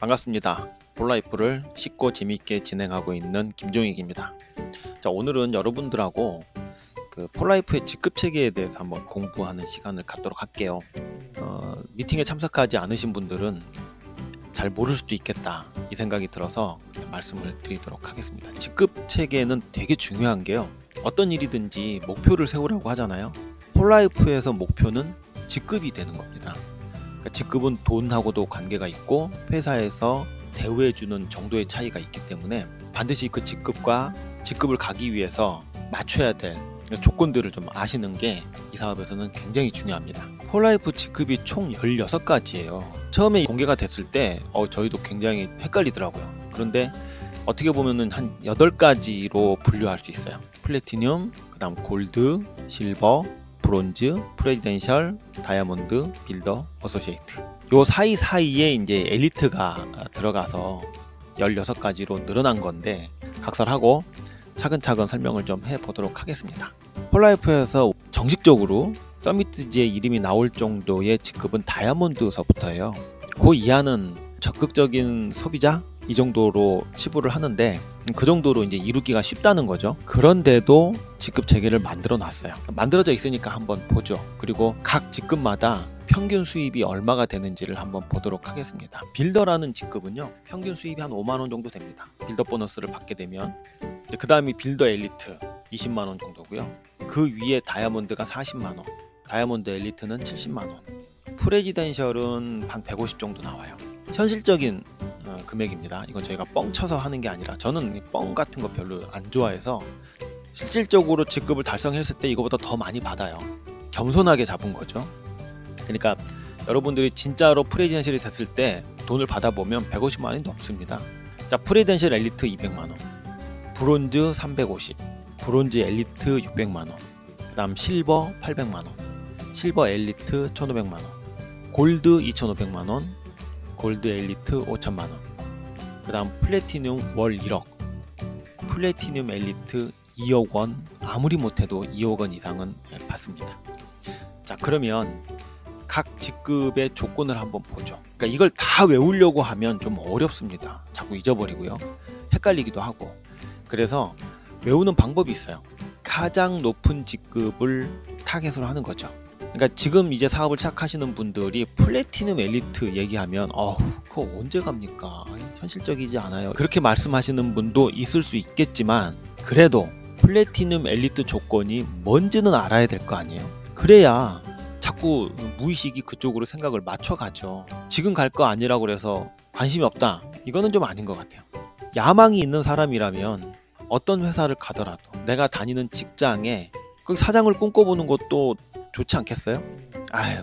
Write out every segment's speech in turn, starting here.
반갑습니다. 폴라이프를 쉽고 재미있게 진행하고 있는 김종익입니다. 자, 오늘은 여러분들하고 폴라이프의 직급 체계에 대해서 한번 공부하는 시간을 갖도록 할게요. 미팅에 참석하지 않으신 분들은 잘 모를 수도 있겠다 이 생각이 들어서 말씀을 드리도록 하겠습니다. 직급 체계는 되게 중요한 게요, 어떤 일이든지 목표를 세우라고 하잖아요. 폴라이프에서 목표는 직급이 되는 겁니다. 그러니까 직급은 돈하고도 관계가 있고 회사에서 대우해주는 정도의 차이가 있기 때문에 반드시 그 직급을 가기 위해서 맞춰야 될 조건들을 좀 아시는 게 이 사업에서는 굉장히 중요합니다. 폴라이프 직급이 총 16가지예요. 처음에 공개가 됐을 때 저희도 굉장히 헷갈리더라고요. 그런데 어떻게 보면은 한 8가지로 분류할 수 있어요. 플래티늄, 그 다음 골드, 실버, 브론즈, 프레지덴셜, 다이아몬드, 빌더, 어소시에이트. 요 사이사이에 이제 엘리트가 들어가서 16가지로 늘어난 건데 각설하고 차근차근 설명을 좀 해보도록 하겠습니다. 폴라이프에서 정식적으로 서미트지에 이름이 나올 정도의 직급은 다이아몬드서부터예요. 그 이하는 적극적인 소비자 이 정도로 치부를 하는데 그 정도로 이제 이루기가 쉽다는 거죠. 그런데도 직급 체계를 만들어 놨어요. 만들어져 있으니까 한번 보죠. 그리고 각 직급마다 평균 수입이 얼마가 되는지를 한번 보도록 하겠습니다. 빌더라는 직급은요, 평균 수입이 한 5만원 정도 됩니다. 빌더 보너스를 받게 되면. 그 다음이 빌더 엘리트 20만원 정도고요. 그 위에 다이아몬드가 40만원, 다이아몬드 엘리트는 70만원, 프레지덴셜은 한 150 정도 나와요. 현실적인 금액입니다. 이건 저희가 뻥쳐서 하는 게 아니라, 저는 뻥 같은 거 별로 안 좋아해서 실질적으로 직급을 달성했을 때 이거보다 더 많이 받아요. 겸손하게 잡은 거죠. 그러니까 여러분들이 진짜로 프레지덴셜이 됐을 때 돈을 받아보면 150만원이 넘습니다. 자, 프레지덴셜 엘리트 200만원, 브론즈 350, 브론즈 엘리트 600만원, 그 다음 실버 800만원, 실버 엘리트 1500만원, 골드 2500만원, 골드 엘리트 5천만원, 그 다음 플래티늄 월 1억, 플래티늄 엘리트 2억원, 아무리 못해도 2억원 이상은 받습니다. 자, 그러면 각 직급의 조건을 한번 보죠. 그러니까 이걸 다 외우려고 하면 좀 어렵습니다. 자꾸 잊어버리고요, 헷갈리기도 하고. 그래서 외우는 방법이 있어요. 가장 높은 직급을 타겟으로 하는 거죠. 그러니까 지금 이제 사업을 시작하시는 분들이 플래티늄 엘리트 얘기하면 그거 언제 갑니까? 현실적이지 않아요. 그렇게 말씀하시는 분도 있을 수 있겠지만, 그래도 플래티늄 엘리트 조건이 뭔지는 알아야 될 거 아니에요. 그래야 자꾸 무의식이 그쪽으로 생각을 맞춰가죠. 지금 갈 거 아니라고 그래서 관심이 없다, 이거는 좀 아닌 것 같아요. 야망이 있는 사람이라면 어떤 회사를 가더라도 내가 다니는 직장에 그 사장을 꿈꿔보는 것도 좋지 않겠어요? 아유,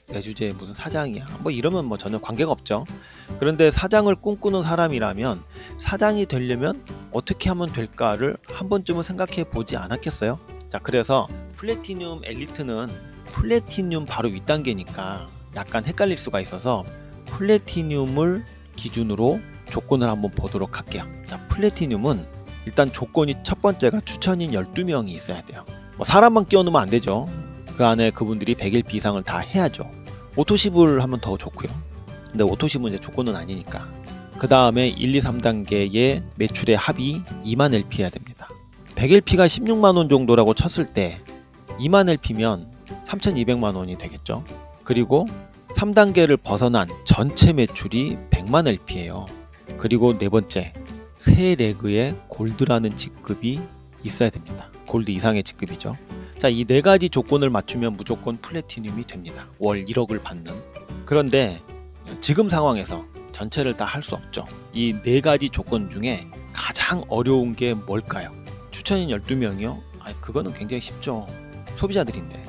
내 주제에 무슨 사장이야, 이러면 전혀 관계가 없죠. 그런데 사장을 꿈꾸는 사람이라면 사장이 되려면 어떻게 하면 될까를 한 번쯤은 생각해 보지 않았겠어요? 자, 그래서 플래티늄 엘리트는 플래티늄 바로 윗단계니까 약간 헷갈릴 수가 있어서 플래티늄을 기준으로 조건을 한번 보도록 할게요. 자, 플래티늄은 일단 조건이 첫 번째가 추천인 12명이 있어야 돼요. 사람만 끼워넣으면 안 되죠. 그 안에 그분들이 100LP 이상을 다 해야죠. 오토십을 하면 더 좋고요. 근데 오토십은 이제 조건은 아니니까. 그 다음에 1, 2, 3단계의 매출의 합이 2만 LP 해야 됩니다. 100LP가 16만원 정도라고 쳤을 때 2만 LP면 3200만원이 되겠죠. 그리고 3단계를 벗어난 전체 매출이 100만 LP예요. 그리고 네 번째, 세 레그의 골드라는 직급이 있어야 됩니다. 골드 이상의 직급이죠. 자, 이 4가지 조건을 맞추면 무조건 플래티늄이 됩니다. 월 1억을 받는. 그런데 지금 상황에서 전체를 다 할 수 없죠. 이 4가지 조건 중에 가장 어려운 게 뭘까요? 추천인 12명이요? 그거는 굉장히 쉽죠. 소비자들인데.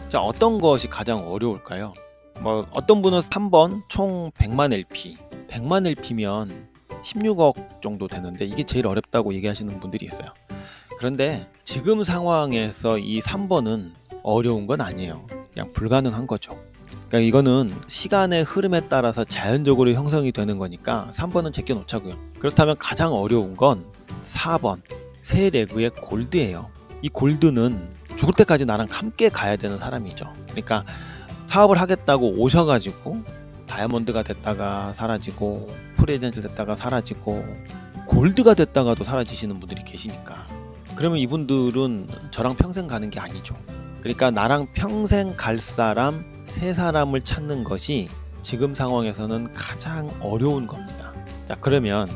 자, 어떤 것이 가장 어려울까요? 어떤 분은 3번 총 100만 LP, 100만 LP면 16억 정도 되는데 이게 제일 어렵다고 얘기하시는 분들이 있어요. 그런데 지금 상황에서 이 3번은 어려운 건 아니에요. 그냥 불가능한 거죠. 그러니까 이거는 시간의 흐름에 따라서 자연적으로 형성이 되는 거니까 3번은 제껴 놓자고요. 그렇다면 가장 어려운 건 4번 세 레그의 골드예요. 이 골드는 죽을 때까지 나랑 함께 가야 되는 사람이죠. 그러니까 사업을 하겠다고 오셔가지고 다이아몬드가 됐다가 사라지고 프레젠트 됐다가 사라지고 골드가 됐다가도 사라지시는 분들이 계시니까 그러면 이분들은 저랑 평생 가는 게 아니죠. 그러니까 나랑 평생 갈 사람 3사람을 찾는 것이 지금 상황에서는 가장 어려운 겁니다. 자, 그러면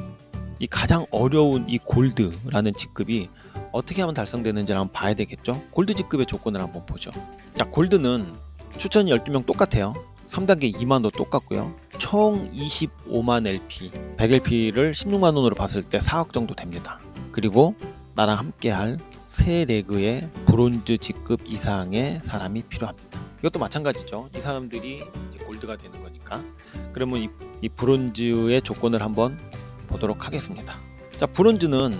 이 가장 어려운 이 골드라는 직급이 어떻게 하면 달성되는지를 한번 봐야 되겠죠. 골드 직급의 조건을 한번 보죠. 자, 골드는 추천이 12명 똑같아요. 3단계 2만원 똑같고요. 총 25만 LP, 100LP를 16만원으로 봤을 때 4억 정도 됩니다. 그리고 나랑 함께 할 3레그의 브론즈 직급 이상의 사람이 필요합니다. 이것도 마찬가지죠. 이 사람들이 이제 골드가 되는 거니까. 그러면 이 브론즈의 조건을 한번 보도록 하겠습니다. 자, 브론즈는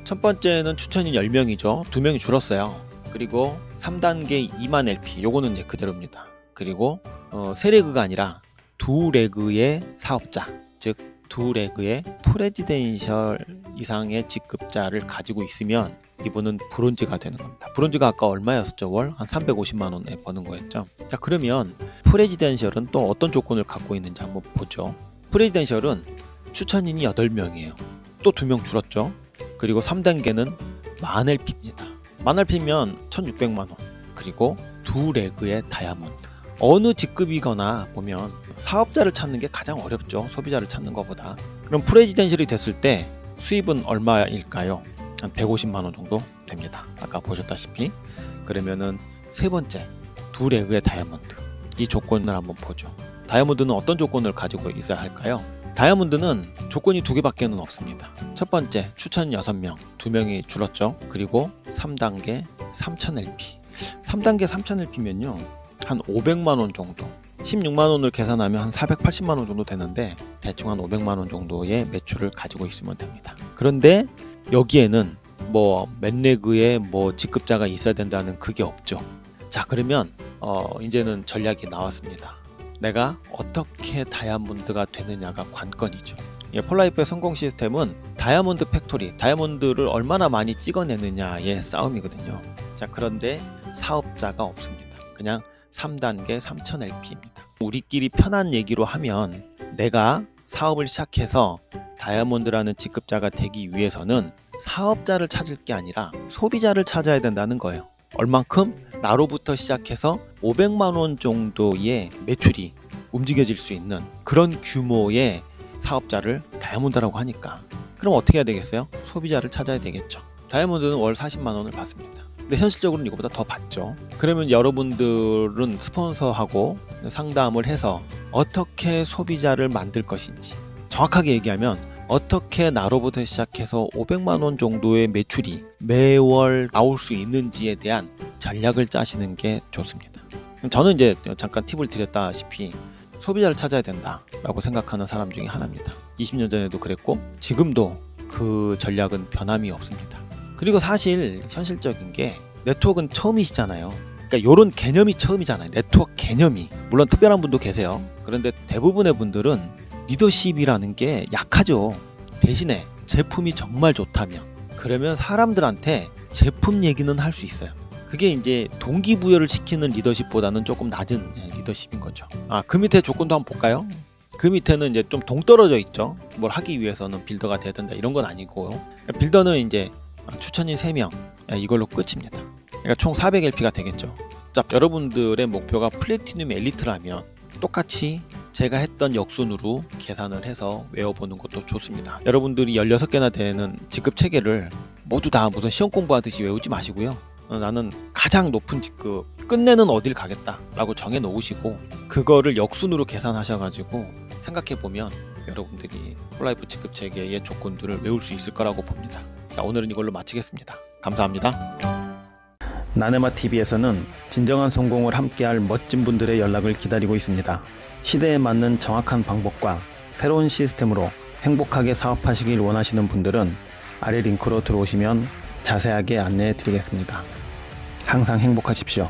첫 번째는 추천인 10명이죠. 2명이 줄었어요. 그리고 3단계 2만 LP, 요거는 이제 그대로입니다. 그리고 3레그가 아니라 2레그의 사업자, 즉 2레그의 프레지덴셜 이상의 직급자를 가지고 있으면 이분은 브론즈가 되는 겁니다. 브론즈가 아까 얼마였었죠? 월 한 350만원에 버는 거였죠. 자, 그러면 프레지덴셜은 또 어떤 조건을 갖고 있는지 한번 보죠. 프레지덴셜은 추천인이 8명이에요. 또 2명 줄었죠. 그리고 3단계는 만 LP입니다. 만 LP면 1600만원. 그리고 2레그의 다이아몬드. 어느 직급이거나 보면 사업자를 찾는 게 가장 어렵죠. 소비자를 찾는 것보다. 그럼 프레지덴셜이 됐을 때 수입은 얼마일까요? 한 150만원 정도 됩니다. 아까 보셨다시피. 그러면은 세 번째 2레그의 다이아몬드. 이 조건을 한번 보죠. 다이아몬드는 어떤 조건을 가지고 있어야 할까요? 다이아몬드는 조건이 2개밖에는 없습니다. 첫 번째 추천 6명, 2명이 줄었죠. 그리고 3단계 3000LP. 3단계 3000LP면요 한 500만원 정도, 16만원을 계산하면 한 480만원 정도 되는데 대충 한 500만원 정도의 매출을 가지고 있으면 됩니다. 그런데 여기에는 뭐 맨레그에 뭐 직급자가 있어야 된다는 그게 없죠. 자, 그러면 이제는 전략이 나왔습니다. 내가 어떻게 다이아몬드가 되느냐가 관건이죠. 폴라이프의 성공 시스템은 다이아몬드 팩토리, 다이아몬드를 얼마나 많이 찍어내느냐의 싸움이거든요. 자, 그런데 사업자가 없습니다. 그냥 3단계 3000LP입니다. 우리끼리 편한 얘기로 하면 내가 사업을 시작해서 다이아몬드라는 직급자가 되기 위해서는 사업자를 찾을 게 아니라 소비자를 찾아야 된다는 거예요. 얼만큼? 나로부터 시작해서 500만원 정도의 매출이 움직여질 수 있는 그런 규모의 사업자를 다이아몬드라고 하니까 그럼 어떻게 해야 되겠어요? 소비자를 찾아야 되겠죠. 다이아몬드는 월 40만원을 받습니다. 근데 현실적으로는 이거보다 더 받죠. 그러면 여러분들은 스폰서하고 상담을 해서 어떻게 소비자를 만들 것인지, 정확하게 얘기하면 어떻게 나로부터 시작해서 500만원 정도의 매출이 매월 나올 수 있는지에 대한 전략을 짜시는 게 좋습니다. 저는 이제 잠깐 팁을 드렸다시피 소비자를 찾아야 된다라고 생각하는 사람 중에 하나입니다. 20년 전에도 그랬고 지금도 그 전략은 변함이 없습니다. 그리고 사실 현실적인 게 네트워크는 처음이시잖아요. 그러니까 이런 개념이 처음이잖아요. 네트워크 개념이. 물론 특별한 분도 계세요. 그런데 대부분의 분들은 리더십이라는 게 약하죠. 대신에 제품이 정말 좋다면 그러면 사람들한테 제품 얘기는 할 수 있어요. 그게 이제 동기부여를 시키는 리더십보다는 조금 낮은 리더십인 거죠. 그 밑에 조건도 한번 볼까요? 그 밑에는 이제 좀 동떨어져 있죠. 뭘 하기 위해서는 빌더가 돼야 된다 이런 건 아니고요. 그러니까 빌더는 이제 추천인 3명 이걸로 끝입니다. 그러니까 총 400LP가 되겠죠. 자, 여러분들의 목표가 플래티늄 엘리트라면 똑같이 제가 했던 역순으로 계산을 해서 외워보는 것도 좋습니다. 여러분들이 16개나 되는 직급 체계를 모두 다 무슨 시험 공부하듯이 외우지 마시고요. 나는 가장 높은 직급 끝내는 어딜 가겠다 라고 정해 놓으시고 그거를 역순으로 계산하셔가지고 생각해보면 여러분들이 폴라이프 직급 체계의 조건들을 외울 수 있을 거라고 봅니다. 자, 오늘은 이걸로 마치겠습니다. 감사합니다. 나네마TV에서는 진정한 성공을 함께할 멋진 분들의 연락을 기다리고 있습니다. 시대에 맞는 정확한 방법과 새로운 시스템으로 행복하게 사업하시길 원하시는 분들은 아래 링크로 들어오시면 자세하게 안내해 드리겠습니다. 항상 행복하십시오.